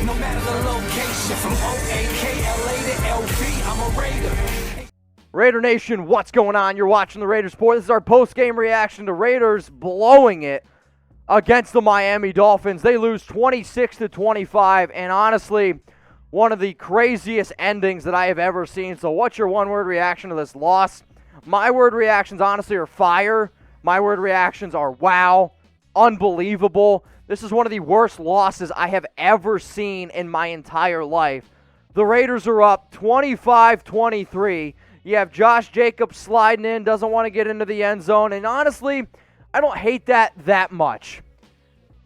no matter the location. From O-A-K-L-A to L-V, I'm a Raider. Raider Nation, what's going on? You're watching the Raiders Report. This is our post-game reaction to Raiders blowing it against the Miami Dolphins. They lose 26-25, and honestly, one of the craziest endings that I have ever seen. So what's your one-word reaction to this loss? My word reactions, honestly, are fire. My word reactions are wow, unbelievable. This is one of the worst losses I have ever seen in my entire life. The Raiders are up 25-23. You have Josh Jacobs sliding in, doesn't want to get into the end zone, and honestly, I don't hate that much.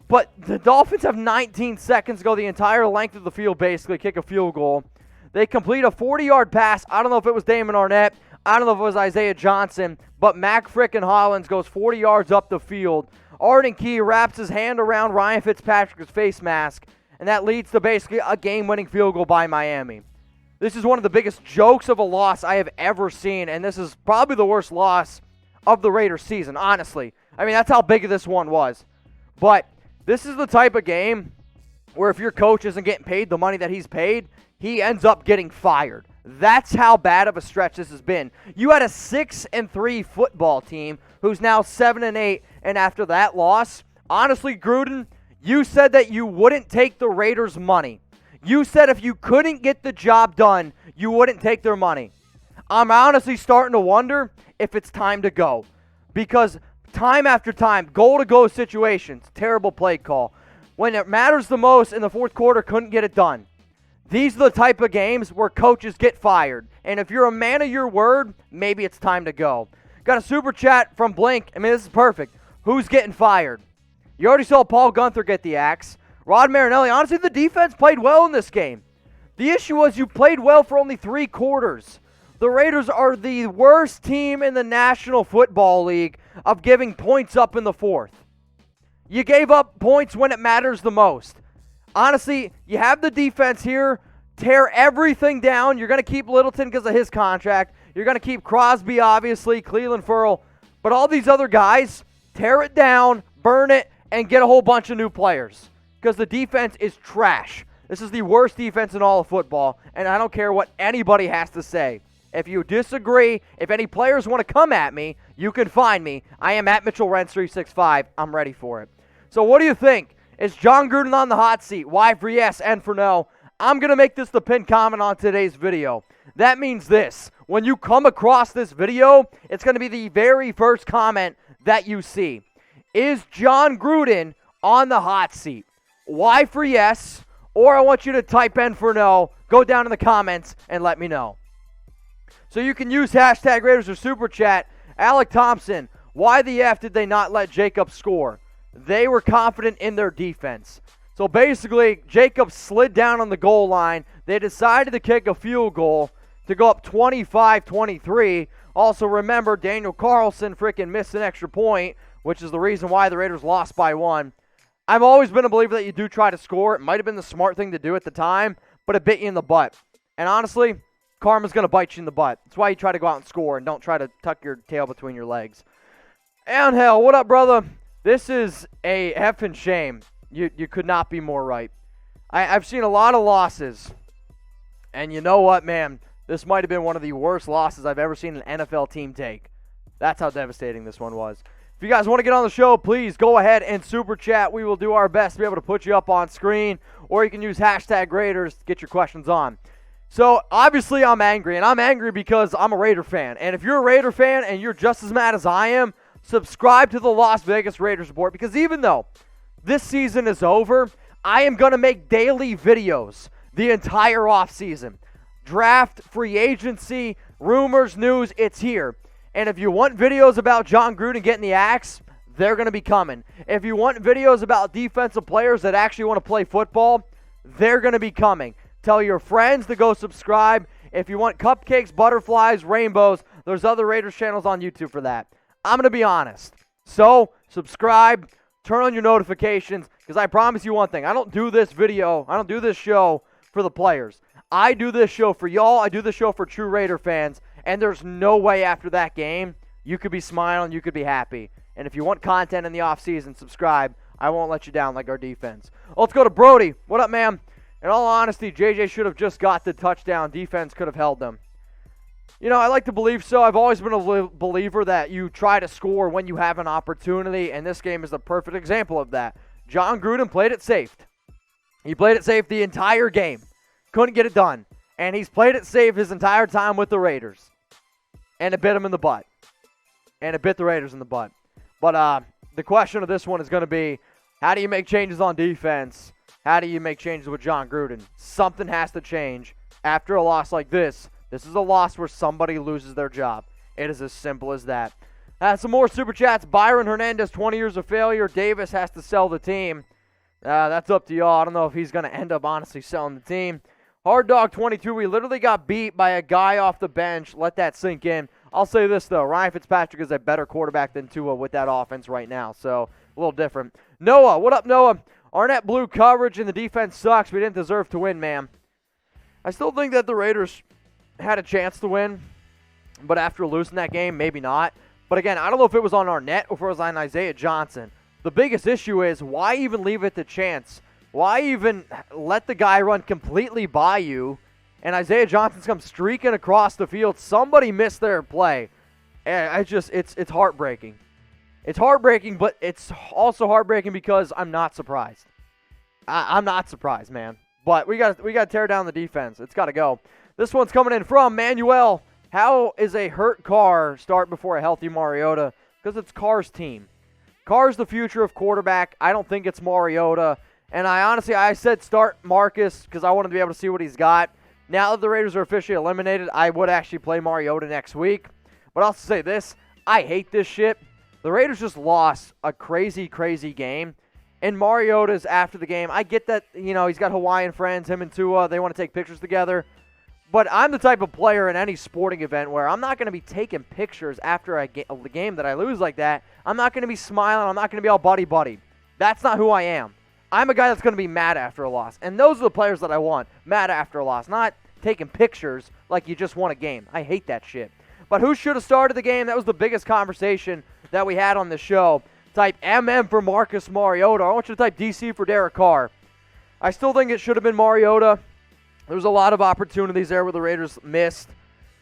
But the Dolphins have 19 seconds to go, the entire length of the field, basically, kick a field goal. They complete a 40-yard pass. I don't know if it was Damon Arnette. I don't know if it was Isaiah Johnson, but Mac frickin' Hollins goes 40 yards up the field. Arden Key wraps his hand around Ryan Fitzpatrick's face mask, and that leads to basically a game-winning field goal by Miami. This is one of the biggest jokes of a loss I have ever seen, and this is probably the worst loss of the Raiders season, honestly. I mean, that's how big this one was. But this is the type of game where if your coach isn't getting paid the money that he's paid, he ends up getting fired. That's how bad of a stretch this has been. You had a 6-3 football team who's now 7-8, and after that loss, honestly, Gruden, you said that you wouldn't take the Raiders' money. You said if you couldn't get the job done, you wouldn't take their money. I'm honestly starting to wonder if it's time to go. Because time after time, goal-to-go situations, terrible play call. When it matters the most in the fourth quarter, couldn't get it done. These are the type of games where coaches get fired. And if you're a man of your word, maybe it's time to go. Got a super chat from Blink. I mean, this is perfect. Who's getting fired? You already saw Paul Gunther get the axe. Rod Marinelli, honestly, the defense played well in this game. The issue was you played well for only 3 quarters. The Raiders are the worst team in the National Football League of giving points up in the fourth. You gave up points when it matters the most. Honestly, you have the defense here. Tear everything down. You're going to keep Littleton because of his contract. You're going to keep Crosby, obviously, Cleveland Ferrell. But all these other guys, tear it down, burn it, and get a whole bunch of new players. Because the defense is trash. This is the worst defense in all of football, and I don't care what anybody has to say. If you disagree, if any players want to come at me, you can find me. I am at Mitchell Renz 365. I'm ready for it. So what do you think? Is Jon Gruden on the hot seat? Why for yes and for no? I'm going to make this the pinned comment on today's video. That means this. When you come across this video, it's going to be the very first comment that you see. Is Jon Gruden on the hot seat? Why for yes, or I want you to type in for no. Go down in the comments and let me know. So you can use hashtag Raiders or Super Chat. Alec Thompson, why the F did they not let Jacobs score? They were confident in their defense. So basically, Jacobs slid down on the goal line. They decided to kick a field goal to go up 25-23. Also remember, Daniel Carlson freaking missed an extra point, which is the reason why the Raiders lost by 1. I've always been a believer that you do try to score. It might have been the smart thing to do at the time, but it bit you in the butt. And honestly, karma's going to bite you in the butt. That's why you try to go out and score and don't try to tuck your tail between your legs. And hell, what up, brother? This is a effing shame. You could not be more right. I've seen a lot of losses. And you know what, man? This might have been one of the worst losses I've ever seen an NFL team take. That's how devastating this one was. If you guys want to get on the show, please go ahead and super chat. We will do our best to be able to put you up on screen, or you can use hashtag Raiders to get your questions on. So, obviously, I'm angry, and I'm angry because I'm a Raider fan. And if you're a Raider fan and you're just as mad as I am, subscribe to the Las Vegas Raiders Report, because even though this season is over, I am going to make daily videos the entire offseason. Draft, free agency, rumors, news, it's here. And if you want videos about Jon Gruden getting the axe, they're going to be coming. If you want videos about defensive players that actually want to play football, they're going to be coming. Tell your friends to go subscribe. If you want cupcakes, butterflies, rainbows, there's other Raiders channels on YouTube for that. I'm going to be honest. So, subscribe, turn on your notifications, because I promise you one thing. I don't do this show for the players. I do this show for y'all. I do this show for true Raider fans. And there's no way after that game you could be smiling, you could be happy. And if you want content in the offseason, subscribe. I won't let you down like our defense. Let's go to Brody. What up, man? In all honesty, JJ should have just got the touchdown. Defense could have held them. You know, I like to believe so. I've always been a believer that you try to score when you have an opportunity, and this game is a perfect example of that. Jon Gruden played it safe. He played it safe the entire game. Couldn't get it done. And he's played it safe his entire time with the Raiders. And it bit him in the butt. And it bit the Raiders in the butt. But the question of this one is going to be, how do you make changes on defense? How do you make changes with Jon Gruden? Something has to change after a loss like this. This is a loss where somebody loses their job. It is as simple as that. Some more Super Chats. Byron Hernandez, 20 years of failure. Davis has to sell the team. That's up to y'all. I don't know if he's going to end up honestly selling the team. Hard Dog 22, we literally got beat by a guy off the bench. Let that sink in. I'll say this, though. Ryan Fitzpatrick is a better quarterback than Tua with that offense right now, so a little different. Noah, what up, Noah? Arnette blew coverage, and the defense sucks. We didn't deserve to win, man. I still think that the Raiders had a chance to win, but after losing that game, maybe not. But again, I don't know if it was on Arnette or if it was on Isaiah Johnson. The biggest issue is, why even leave it to chance? Why even let the guy run completely by you and Isaiah Johnson comes streaking across the field? Somebody missed their play. And it's heartbreaking. It's heartbreaking, but it's also heartbreaking because I'm not surprised. I'm not surprised, man. But we got to tear down the defense. It's got to go. This one's coming in from Manuel. How is a hurt Carr start before a healthy Mariota? Because it's Carr's team. Carr's the future of quarterback. I don't think it's Mariota. And I said start Marcus because I wanted to be able to see what he's got. Now that the Raiders are officially eliminated, I would actually play Mariota next week. But I'll say this. I hate this shit. The Raiders just lost a crazy, crazy game. And Mariota's after the game. I get that, he's got Hawaiian friends, him and Tua. They want to take pictures together. But I'm the type of player in any sporting event where I'm not going to be taking pictures after a game that I lose like that. I'm not going to be smiling. I'm not going to be all buddy-buddy. That's not who I am. I'm a guy that's going to be mad after a loss. And those are the players that I want, mad after a loss, not taking pictures like you just won a game. I hate that shit. But who should have started the game? That was the biggest conversation that we had on the show. Type MM for Marcus Mariota. I want you to type DC for Derek Carr. I still think it should have been Mariota. There was a lot of opportunities there where the Raiders missed,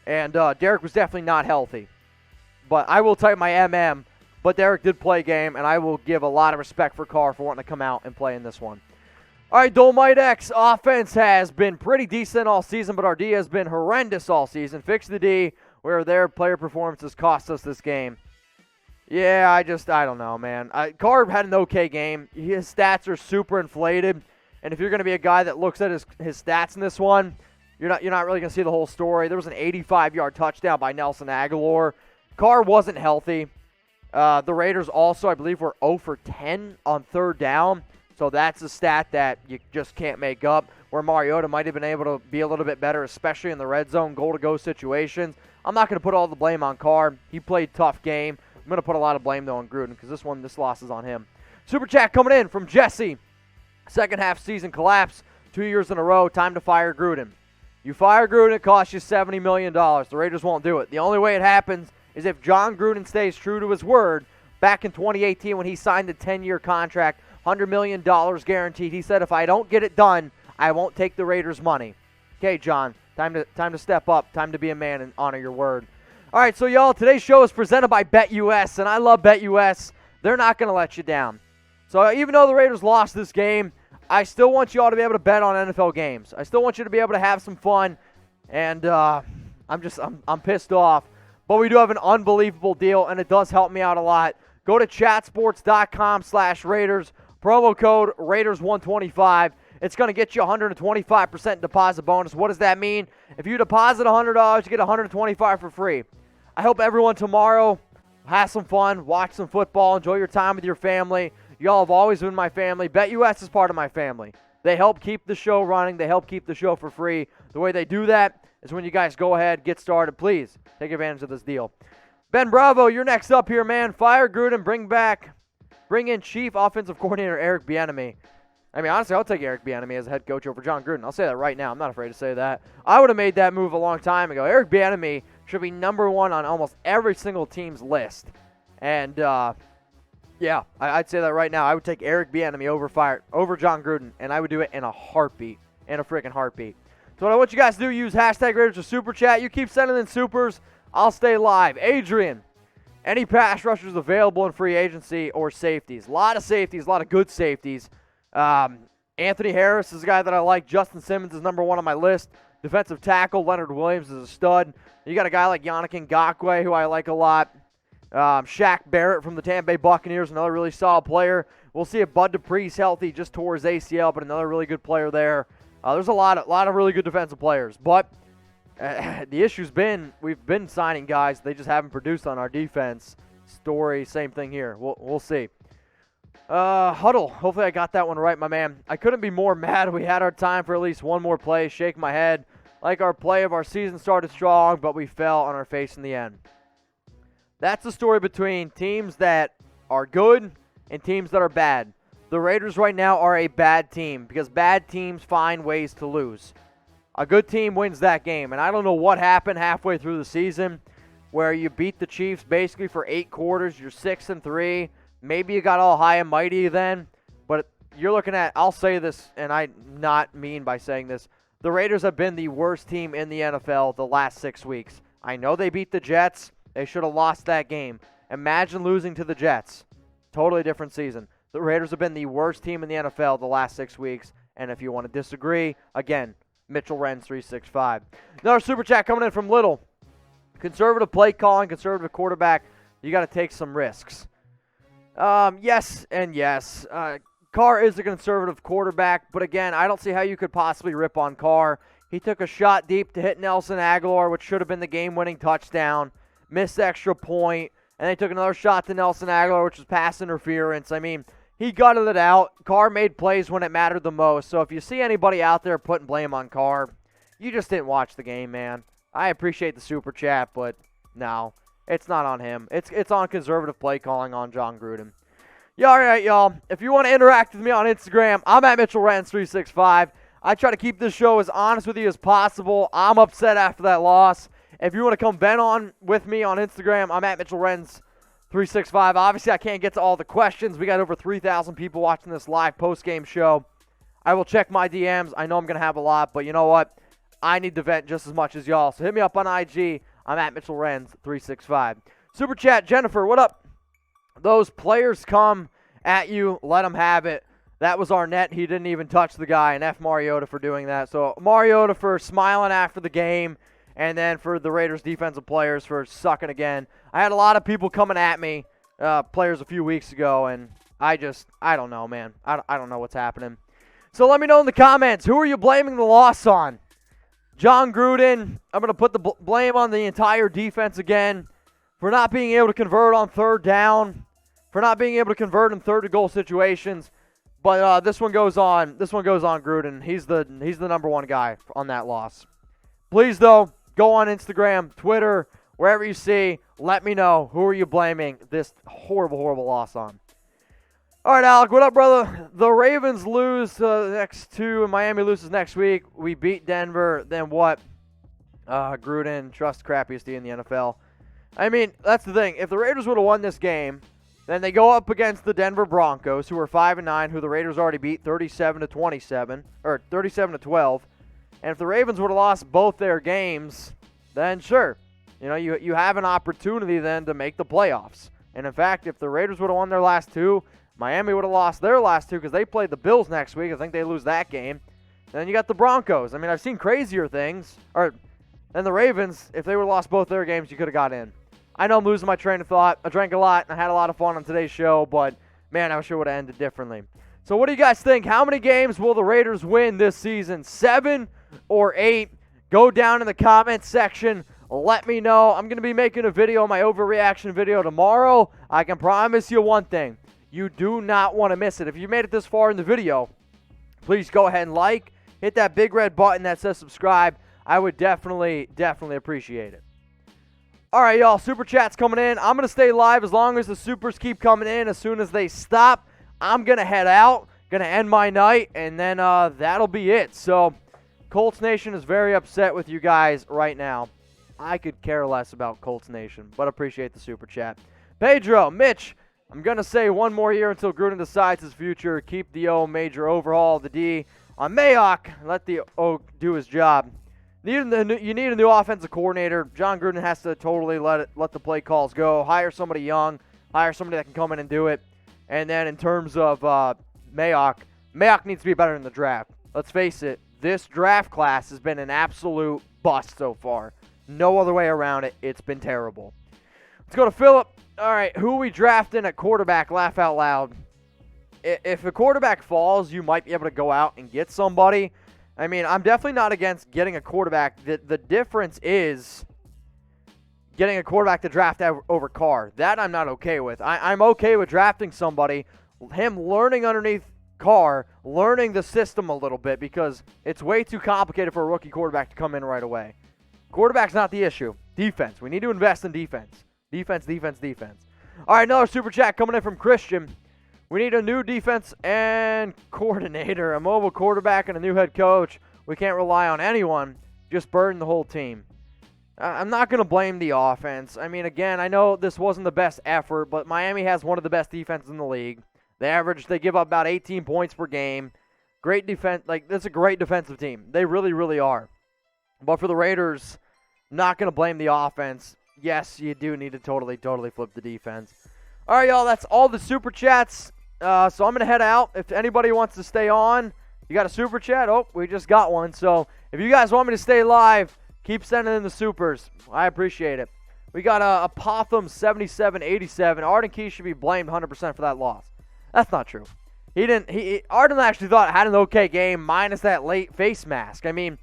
and Derek was definitely not healthy. But I will type my MM, but Derek did play a game, and I will give a lot of respect for Carr for wanting to come out and play in this one. All right, Dolmite X, offense has been pretty decent all season, but our D has been horrendous all season. Fix the D where their player performances cost us this game. Yeah, I don't know, man. Carr had an okay game. His stats are super inflated. And if you're going to be a guy that looks at his stats in this one, you're not really going to see the whole story. There was an 85-yard touchdown by Nelson Agholor. Carr wasn't healthy. The Raiders also, I believe, were 0 for 10 on third down. So that's a stat that you just can't make up, where Mariota might have been able to be a little bit better, especially in the red zone, goal-to-go situations. I'm not going to put all the blame on Carr. He played a tough game. I'm going to put a lot of blame, though, on Gruden because this loss is on him. Super chat coming in from Jesse. Second half season collapse, 2 years in a row, time to fire Gruden. You fire Gruden, it costs you $70 million. The Raiders won't do it. The only way it happens is if Jon Gruden stays true to his word. Back in 2018 when he signed the 10-year contract, $100 million guaranteed, he said, if I don't get it done, I won't take the Raiders' money. Okay, Jon, time to step up, time to be a man and honor your word. All right, so y'all, today's show is presented by BetUS, and I love BetUS. They're not going to let you down. So even though the Raiders lost this game, I still want you all to be able to bet on NFL games. I still want you to be able to have some fun, and I'm pissed off. But we do have an unbelievable deal, and it does help me out a lot. Go to chatsports.com/Raiders, promo code Raiders125. It's going to get you 125% deposit bonus. What does that mean? If you deposit $100, you get $125 for free. I hope everyone tomorrow has some fun, watch some football, enjoy your time with your family. Y'all have always been my family. BetUS is part of my family. They help keep the show running. They help keep the show for free. The way they do that is when you guys go ahead, get started. Please take advantage of this deal. Ben Bravo, you're next up here, man. Fire Gruden, bring in Chief Offensive Coordinator Eric Bieniemy. I mean, honestly, I'll take Eric Bieniemy as a head coach over Jon Gruden. I'll say that right now. I'm not afraid to say that. I would have made that move a long time ago. Eric Bieniemy should be number one on almost every single team's list. And, yeah, I'd say that right now. I would take Eric Bieniemy over Jon Gruden, and I would do it in a heartbeat. in a freaking heartbeat. So what I want you guys to do, use hashtag Raiders or Super Chat. You keep sending in supers, I'll stay live. Adrian, any pass rushers available in free agency or safeties? A lot of safeties, a lot of good safeties. Anthony Harris is a guy that I like. Justin Simmons is number one on my list. Defensive tackle, Leonard Williams is a stud. You got a guy like Yannick Ngakoue, who I like a lot. Shaq Barrett from the Tampa Bay Buccaneers, another really solid player. We'll see if Bud Dupree's healthy, just tore his ACL, but another really good player there. There's a lot of really good defensive players. But the issue's been we've been signing guys. They just haven't produced on our defense. Story, same thing here. We'll see. Huddle. Hopefully I got that one right, my man. I couldn't be more mad. We had our time for at least one more play. Shake my head. Like our play of our season started strong, but we fell on our face in the end. That's the story between teams that are good and teams that are bad. The Raiders right now are a bad team because bad teams find ways to lose. A good team wins that game, and I don't know what happened halfway through the season where you beat the Chiefs basically for 8 quarters. You're 6-3. Maybe you got all high and mighty then, but you're looking at, I'll say this, and I not mean by saying this, the Raiders have been the worst team in the NFL the last 6 weeks. I know they beat the Jets. They should have lost that game. Imagine losing to the Jets. Totally different season. The Raiders have been the worst team in the NFL the last 6 weeks, and if you want to disagree, again, Mitchell Renz 365. Another super chat coming in from Little. Conservative play calling, conservative quarterback, you got to take some risks. Yes and yes. Carr is a conservative quarterback, but again, I don't see how you could possibly rip on Carr. He took a shot deep to hit Nelson Agholor, which should have been the game-winning touchdown. Missed extra point, and they took another shot to Nelson Agholor, which was pass interference. I mean, he gutted it out. Carr made plays when it mattered the most. So if you see anybody out there putting blame on Carr, you just didn't watch the game, man. I appreciate the super chat, but no, it's not on him. It's on conservative play calling on Jon Gruden. Yeah, all right, y'all. If you want to interact with me on Instagram, I'm at Mitchell Renz 365. I try to keep this show as honest with you as possible. I'm upset after that loss. If you want to come vent on with me on Instagram, I'm at Mitchell Renz 365. Obviously, I can't get to all the questions. We got over 3,000 people watching this live post-game show. I will check my DMs. I know I'm going to have a lot, but you know what? I need to vent just as much as y'all. So hit me up on IG. I'm at Mitchell Renz 365. Super chat, Jennifer, what up? Those players come at you, let them have it. That was Arnette. He didn't even touch the guy, and F Mariota for doing that. So Mariota for smiling after the game, and then for the Raiders defensive players for sucking again. I had a lot of people coming at me, players a few weeks ago, and I don't know, man. I don't know what's happening. So let me know in the comments, who are you blaming the loss on? Jon Gruden. I'm going to put the blame on the entire defense again for not being able to convert on third down, for not being able to convert in third-to-goal situations. But this one goes on. This one goes on Gruden. He's the number one guy on that loss. Please, though, go on Instagram, Twitter, wherever you see. Let me know, who are you blaming this horrible, horrible loss on. All right, Alec, what up, brother? The Ravens lose the next two, and Miami loses next week. We beat Denver. Then what? Gruden, trust crappiest team in the NFL. I mean, that's the thing. If the Raiders would have won this game, then they go up against the Denver Broncos, who are 5-9, who the Raiders already beat 37-27 or 37-12. And if the Ravens would have lost both their games, then sure, you have an opportunity then to make the playoffs. And in fact, if the Raiders would have won their last two, Miami would have lost their last two because they played the Bills next week. I think they lose that game. Then you got the Broncos. I mean, I've seen crazier things. Than the Ravens, if they would have lost both their games, you could have got in. I know I'm losing my train of thought. I drank a lot, and I had a lot of fun on today's show, but, man, I wish it would have ended differently. So what do you guys think? How many games will the Raiders win this season? 7 or 8? Go down in the comments section. Let me know. I'm going to be making a video, my overreaction video, tomorrow. I can promise you one thing. You do not want to miss it. If you made it this far in the video, please go ahead and hit that big red button that says subscribe. I would definitely appreciate it. All right, y'all, super chat's coming in. I'm going to stay live as long as the supers keep coming in. As soon as they stop, I'm going to head out, going to end my night, and then that'll be it. So Colts Nation is very upset with you guys right now. I could care less about Colts Nation, but appreciate the super chat. Pedro, Mitch, I'm going to say one more year until Gruden decides his future. Keep the O, major overhaul. The D, on Mayock. Let the Oak do his job. You need a new offensive coordinator. Jon Gruden has to totally let the play calls go. Hire somebody young. Hire somebody that can come in and do it. And then in terms of Mayock needs to be better in the draft. Let's face it, this draft class has been an absolute bust so far. No other way around it. It's been terrible. Let's go to Philip. All right, who are we drafting at quarterback? Laugh out loud. If a quarterback falls, you might be able to go out and get somebody. I mean, I'm definitely not against getting a quarterback. The difference is getting a quarterback to draft over Carr. That I'm not okay with. I'm okay with drafting somebody, him learning underneath Carr, learning the system a little bit, because it's way too complicated for a rookie quarterback to come in right away. Quarterback's not the issue. Defense. We need to invest in defense. Defense. All right, another super chat coming in from Christian. We need a new defense and coordinator, a mobile quarterback, and a new head coach. We can't rely on anyone. Just burden the whole team. I'm not going to blame the offense. I mean, again, I know this wasn't the best effort, but Miami has one of the best defenses in the league. They give up about 18 points per game. Great defense. That's a great defensive team. They really, really are. But for the Raiders, I'm not going to blame the offense. Yes, you do need to totally flip the defense. All right, y'all, that's all the super chats. So I'm going to head out. If anybody wants to stay on, you got a super chat? Oh, we just got one. So if you guys want me to stay live, keep sending in the supers. I appreciate it. We got a Potham 7787. Arden Key should be blamed 100% for that loss. That's not true. Arden actually thought had an okay game minus that late face mask. I mean,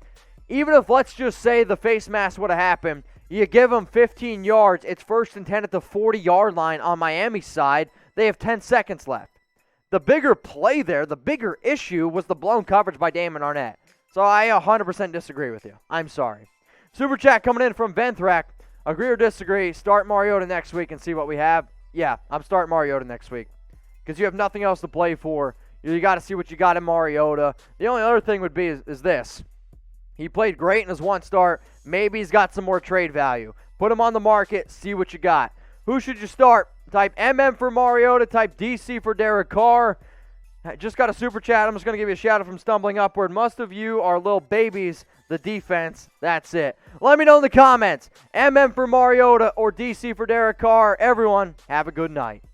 even if, let's just say, the face mask would have happened, you give them 15 yards. It's 1st and 10 at the 40-yard line on Miami's side. They have 10 seconds left. The bigger play there, the bigger issue was the blown coverage by Damon Arnette. So I 100% disagree with you. I'm sorry. Super chat coming in from Venthrak. Agree or disagree? Start Mariota next week and see what we have. Yeah, I'm starting Mariota next week because you have nothing else to play for. You got to see what you got in Mariota. The only other thing would be is this. He played great in his one start. Maybe he's got some more trade value. Put him on the market. See what you got. Who should you start? Type MM for Mariota. Type DC for Derek Carr. I just got a super chat. I'm just going to give you a shout out from Stumbling Upward. Most of you are little babies. The defense. That's it. Let me know in the comments. MM for Mariota or DC for Derek Carr. Everyone, have a good night.